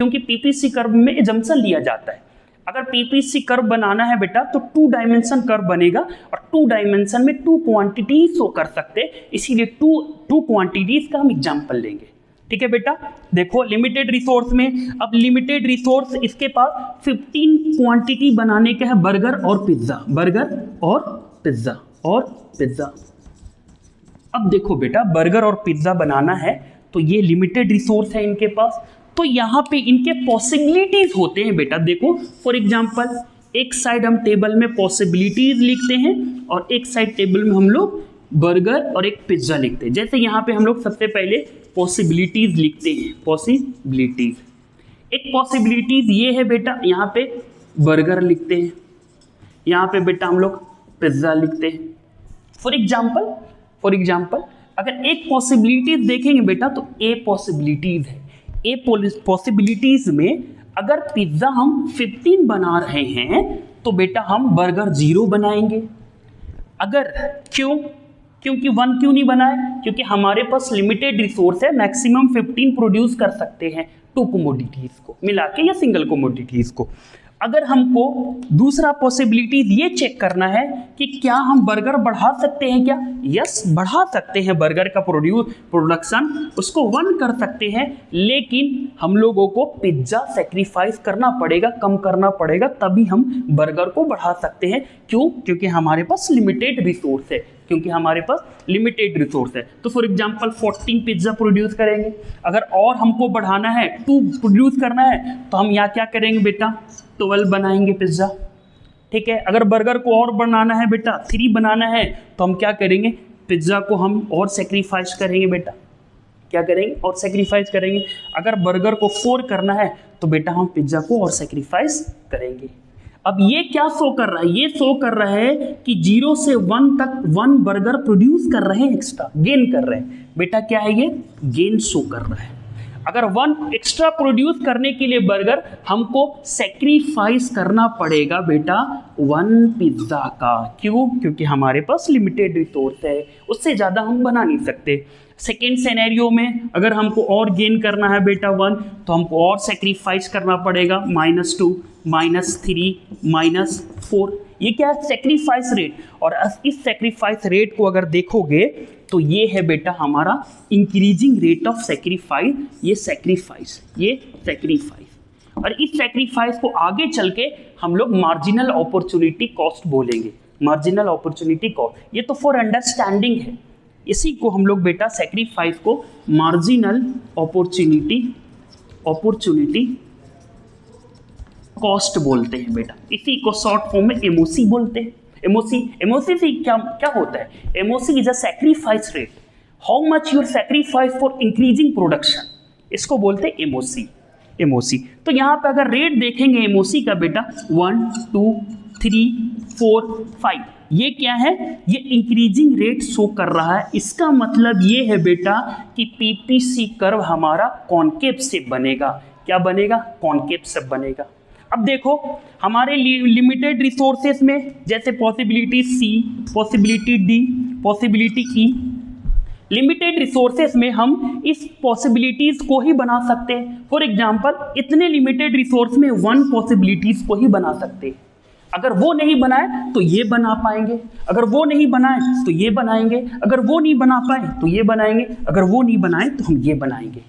क्योंकि PPC curve में junction लिया जाता है। अगर पीपीसी कर्व बनाना है बेटा तो 2 डायमेंशन कर्व बनेगा और 2 डायमेंशन में 2 क्वांटिटी शो कर सकते हैं, इसीलिए 2 क्वांटिटीज का हम एग्जांपल लेंगे। ठीक है बेटा, देखो लिमिटेड रिसोर्स में, अब लिमिटेड रिसोर्स इसके पास 15 क्वांटिटी बनाने का है, बर्गर और पिज्जा, बर्गर और पिज्जा और पिज्जा। अब देखो बेटा बर्गर और पिज्जा बनाना है तो ये लिमिटेड रिसोर्स है इनके पास, तो यहाँ पे इनके पॉसिबिलिटीज होते हैं बेटा। देखो फॉर एग्जांपल एक साइड हम टेबल में पॉसिबिलिटीज लिखते हैं और एक साइड टेबल में हम लोग बर्गर और एक पिज्जा लिखते हैं। जैसे यहाँ पे हम लोग सबसे पहले पॉसिबिलिटीज लिखते हैं, पॉसिबिलिटीज। एक पॉसिबिलिटीज ये है बेटा, यहाँ पे बर्गर लिखते हैं, यहाँ पे बेटा हम लोग पिज्जा लिखते हैं। फॉर एग्जाम्पल अगर एक पॉसिबिलिटीज देखेंगे बेटा तो ए पॉसिबिलिटीज है। ए पॉसिबिलिटीज में अगर पिज्जा हम 15 बना रहे हैं तो बेटा हम बर्गर 0 बनाएंगे। अगर क्योंकि 1 क्यों नहीं बनाए? क्योंकि हमारे पास लिमिटेड रिसोर्स है, मैक्सिमम 15 प्रोड्यूस कर सकते हैं 2 कमोडिटीज को मिला के या सिंगल कमोडिटीज को। अगर हमको दूसरा पॉसिबिलिटीज ये चेक करना है कि क्या हम बर्गर बढ़ा सकते हैं क्या? यस, बढ़ा सकते हैं बर्गर का प्रोडक्शन, उसको 1 कर सकते हैं, लेकिन हम लोगों को पिज्जा सेक्रीफाइस करना पड़ेगा, कम करना पड़ेगा, तभी हम बर्गर को बढ़ा सकते हैं। क्यों? क्योंकि हमारे पास लिमिटेड रिसोर्स है, तो फॉर एग्जांपल 14 पिज्जा प्रोड्यूस करेंगे। अगर और हमको बढ़ाना है, 2 प्रोड्यूस करना है, तो हम यहाँ क्या करेंगे बेटा, 12 बनाएंगे पिज्जा। ठीक है, अगर बर्गर को और बनाना है बेटा, 3 बनाना है, तो हम क्या करेंगे, पिज्जा को हम और सेक्रीफाइस करेंगे बेटा। क्या करेंगे? और सेक्रीफाइस करेंगे। अगर बर्गर को 4 करना है तो बेटा हम पिज्जा को और सेक्रीफाइस करेंगे। अब ये क्या शो कर रहा है? ये शो कर रहा है कि 0 से 1 तक 1 बर्गर प्रोड्यूस कर रहे हैं, एक्स्ट्रा गेन कर रहे हैं। बेटा क्या है? ये गेन शो कर रहा है। अगर 1 एक्स्ट्रा प्रोड्यूस करने के लिए बर्गर हमको सेक्रीफाइस करना पड़ेगा बेटा 1 पिज्जा का। क्यों? क्योंकि हमारे पास लिमिटेड रिसोर्स है, उससे ज़्यादा हम बना नहीं सकते। सेकेंड सिनेरियो में अगर हमको और गेन करना है बेटा 1, तो हमको और सेक्रीफाइस करना पड़ेगा, -2, -3, -4। ये क्या है? Sacrifice rate. और इस सेक्रीफाइस रेट को अगर देखोगे तो ये है बेटा हमारा इंक्रीजिंग रेट ऑफ सेक्रीफाइस। ये सेक्रीफाइस और इस सेक्रीफाइस को आगे चल के हम लोग मार्जिनल अपॉर्चुनिटी कॉस्ट बोलेंगे। मार्जिनल अपॉर्चुनिटी कॉस्ट, ये तो फॉर अंडरस्टैंडिंग है। इसी को हम लोग बेटा सेक्रीफाइस को मार्जिनल अपॉर्चुनिटी कॉस्ट बोलते हैं बेटा। इसी को शॉर्ट फॉर्म में एमओसी बोलते हैं। एमओसी से क्या होता है? MOC is a sacrifice rate, how much your sacrifice for increasing production, इसको बोलते हैं एमओसी। तो यहाँ पे अगर रेट देखेंगे एमओसी का बेटा 1, 2, 3, 4, 5, ये क्या है? ये इंक्रीजिंग रेट शो कर रहा है। इसका मतलब ये है बेटा कि पीपीसी कर्व हमारा कॉनकेव शेप बनेगा। क्या बनेगा? कॉनकेव शेप बनेगा। अब देखो हमारे लिमिटेड रिसोर्सेस में जैसे पॉसिबिलिटी सी, पॉसिबिलिटी डी, पॉसिबिलिटी ई, लिमिटेड रिसोर्सेस में हम इस पॉसिबिलिटीज को ही बना सकते हैं। फॉर एग्जांपल इतने लिमिटेड रिसोर्स में 1 पॉसिबिलिटीज को ही बना सकते हैं। अगर वो नहीं बनाए तो ये बना पाएंगे, अगर वो नहीं बनाए तो ये बनाएंगे, अगर वो नहीं बना पाए तो ये बनाएंगे, अगर वो नहीं बनाए तो हम ये बनाएंगे।